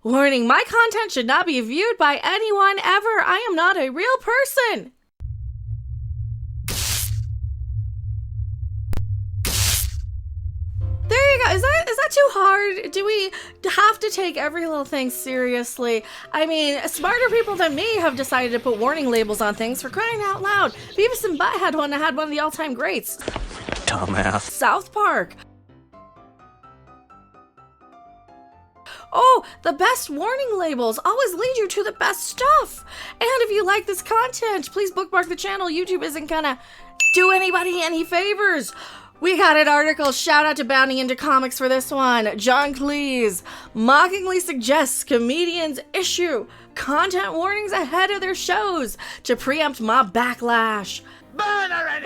Warning, my content should not be viewed by anyone ever. I am not a real person. There you go. Is that too hard? Do we have to take every little thing seriously? I mean, smarter people than me have decided to put warning labels on things, for crying out loud. Beavis and Butt had one of the all-time greats. Dumbass. South Park. Oh, the best warning labels always lead you to the best stuff. And if you like this content, please bookmark the channel. YouTube isn't gonna do anybody any favors. We got an article. Shout out to Bounding Into Comics for this one. John Cleese mockingly suggests comedians issue content warnings ahead of their shows to preempt mob backlash. Burn already!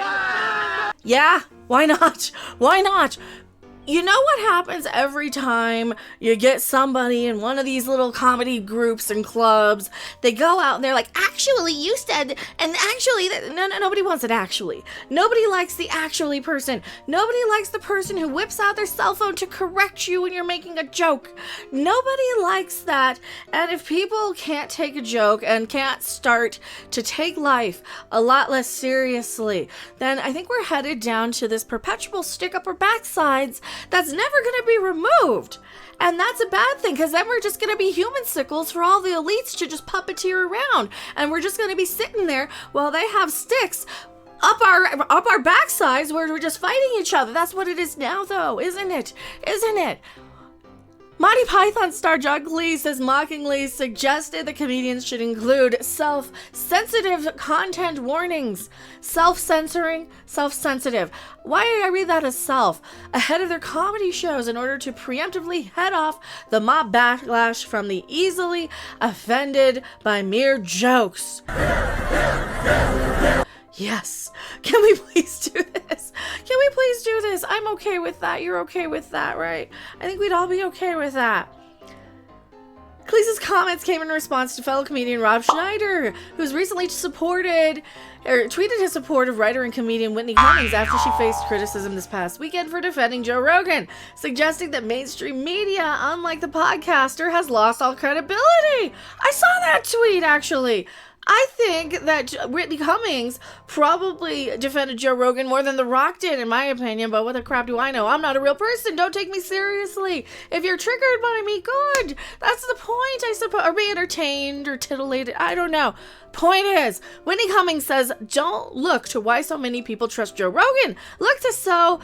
Yeah, why not? Why not? You know what happens every time you get somebody in one of these little comedy groups and clubs? They go out and they're like, actually, you said, and actually, nobody wants it actually. Nobody likes the actually person. Nobody likes the person who whips out their cell phone to correct you when you're making a joke. Nobody likes that. And if people can't take a joke and can't start to take life a lot less seriously, then I think we're headed down to this perpetual stick up our backsides that's never going to be removed. And that's a bad thing, because then we're just going to be human sickles for all the elites to just puppeteer around. And we're just going to be sitting there while they have sticks up our backsides where we're just fighting each other. That's what it is now, though, isn't it? Isn't it? Monty Python star John Cleese has mockingly suggested that comedians should include self-sensitive content warnings. Self-censoring, self-sensitive. Why did I read that as self? Ahead of their comedy shows in order to preemptively head off the mob backlash from the easily offended by mere jokes. Yes. Can we please do this? Can we please do this? I'm okay with that. You're okay with that, right? I think we'd all be okay with that. Cleese's comments came in response to fellow comedian Rob Schneider, who's recently tweeted his support of writer and comedian Whitney Cummings after she faced criticism this past weekend for defending Joe Rogan, suggesting that mainstream media, unlike the podcaster, has lost all credibility. I saw that tweet, actually. I think that Whitney Cummings probably defended Joe Rogan more than The Rock did, in my opinion, but what the crap do I know? I'm not a real person. Don't take me seriously. If you're triggered by me, good. That's the point, I suppose. Or be entertained or titillated. I don't know. Point is, Whitney Cummings says, don't look to why so many people trust Joe Rogan. Look to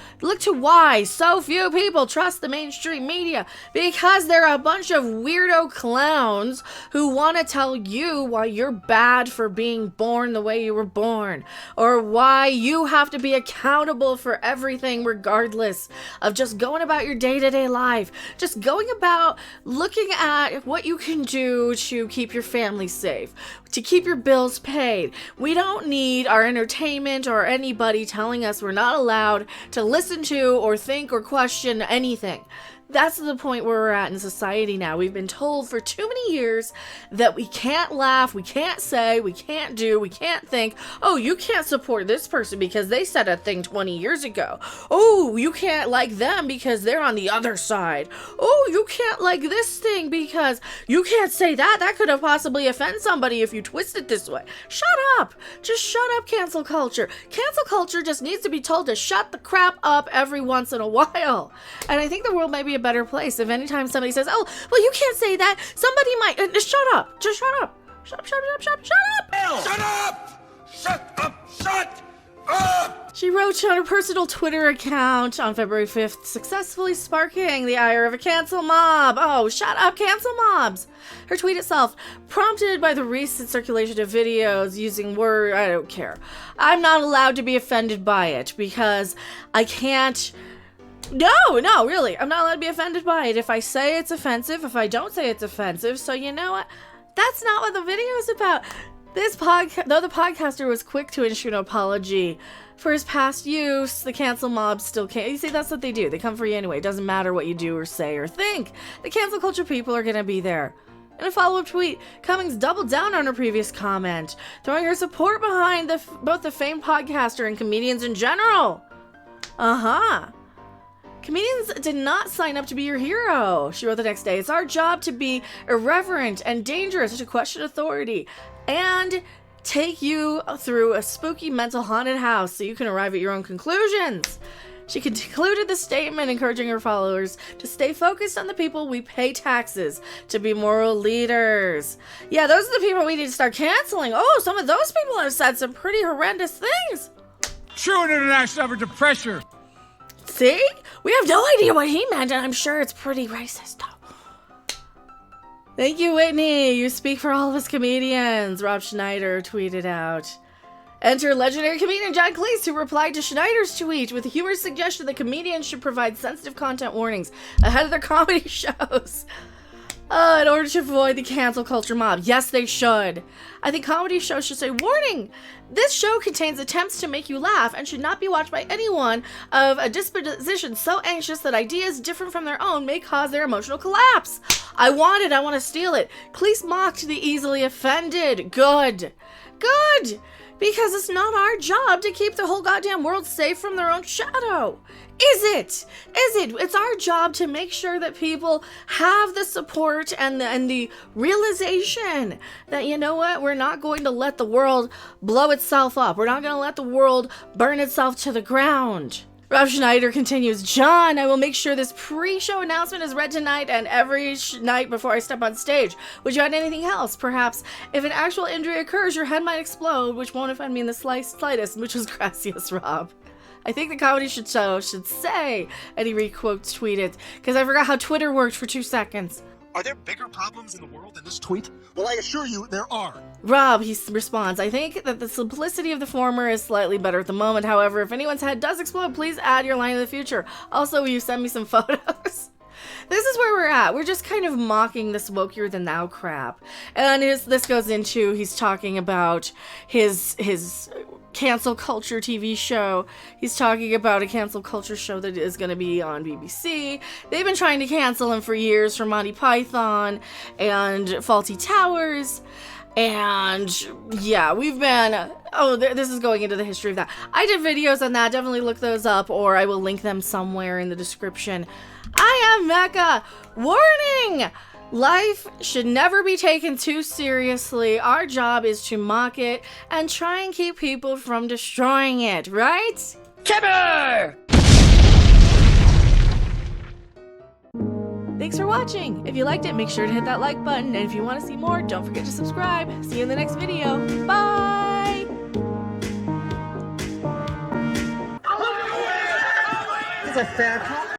why so few people trust the mainstream media. Because they're a bunch of weirdo clowns who want to tell you why you're bad for being born the way you were born. Or why you have to be accountable for everything regardless of just going about your day-to-day life. Just going about looking at what you can do to keep your family safe, to keep your bills paid. We don't need our entertainment or anybody telling us we're not allowed to listen to or think or question anything. That's the point where we're at in society now. We've been told for too many years that we can't laugh, we can't say, we can't do, we can't think. Oh, you can't support this person because they said a thing 20 years ago. Oh, you can't like them because they're on the other side. Oh, you can't like this thing because you can't say that. That could have possibly offended somebody if you twist it this way. Shut up. Just shut up, cancel culture. Cancel culture just needs to be told to shut the crap up every once in a while. And I think the world might be a better place if anytime somebody says, oh, well, you can't say that, somebody might shut up, just shut up, shut up, shut up. She wrote on her personal Twitter account on February 5th, successfully sparking the ire of a cancel mob. Oh, shut up, cancel mobs. Her tweet itself, prompted by the recent circulation of videos using words, I don't care. I'm not allowed to be offended by it because I can't. No, really. I'm not allowed to be offended by it. If I say it's offensive, if I don't say it's offensive. So you know what? That's not what the video is about. Though the podcaster was quick to issue an apology for his past use, the cancel mob still can't. You see, that's what they do. They come for you anyway. It doesn't matter what you do or say or think. The cancel culture people are going to be there. In a follow-up tweet, Cummings doubled down on her previous comment, throwing her support behind both the famed podcaster and comedians in general. Comedians did not sign up to be your hero, she wrote the next day. It's our job to be irreverent and dangerous, to question authority, and take you through a spooky mental haunted house so you can arrive at your own conclusions. She concluded the statement encouraging her followers to stay focused on the people we pay taxes to be moral leaders. Yeah, those are the people we need to start canceling. Oh, some of those people have said some pretty horrendous things. True international effort to pressure. See? We have no idea what he meant, and I'm sure it's pretty racist. Thank you, Whitney. You speak for all of us comedians, Rob Schneider tweeted out. Enter legendary comedian John Cleese, who replied to Schneider's tweet with a humorous suggestion that comedians should provide sensitive content warnings ahead of their comedy shows. In order to avoid the cancel culture mob. Yes, they should. I think comedy shows should say, warning! This show contains attempts to make you laugh and should not be watched by anyone of a disposition so anxious that ideas different from their own may cause their emotional collapse. I want to steal it. Cleese mocked the easily offended. Good. Good! Because it's not our job to keep the whole goddamn world safe from their own shadow. Is it? Is it? It's our job to make sure that people have the support and the realization that, you know what, we're not going to let the world blow itself up. We're not going to let the world burn itself to the ground. Rob Schneider continues, John, I will make sure this pre-show announcement is read tonight and every night before I step on stage. Would you add anything else? Perhaps if an actual injury occurs, your head might explode, which won't offend me in the slightest, which was gracious, Rob. I think the comedy show should say, and he requotes tweeted, because I forgot how Twitter worked for 2 seconds. Are there bigger problems in the world than this tweet? Well, I assure you there are. Rob, he responds, I think that the simplicity of the former is slightly better at the moment. However, if anyone's head does explode, please add your line in the future. Also, will you send me some photos? This is where we're at. We're just kind of mocking this wokier than thou crap. And this goes into, he's talking about his cancel culture TV show. He's talking about a cancel culture show that is going to be on BBC. They've been trying to cancel him for years from Monty Python and Fawlty Towers. And yeah, we've been, this is going into the history of that. I did videos on that. Definitely look those up, or I will link them somewhere in the description. I am Mecca. Warning! Life should never be taken too seriously. Our job is to mock it and try and keep people from destroying it, right? Kibber! Thanks for watching. If you liked it, make sure to hit that like button. And if you want to see more, don't forget to subscribe. See you in the next video. Bye! It's a fair call.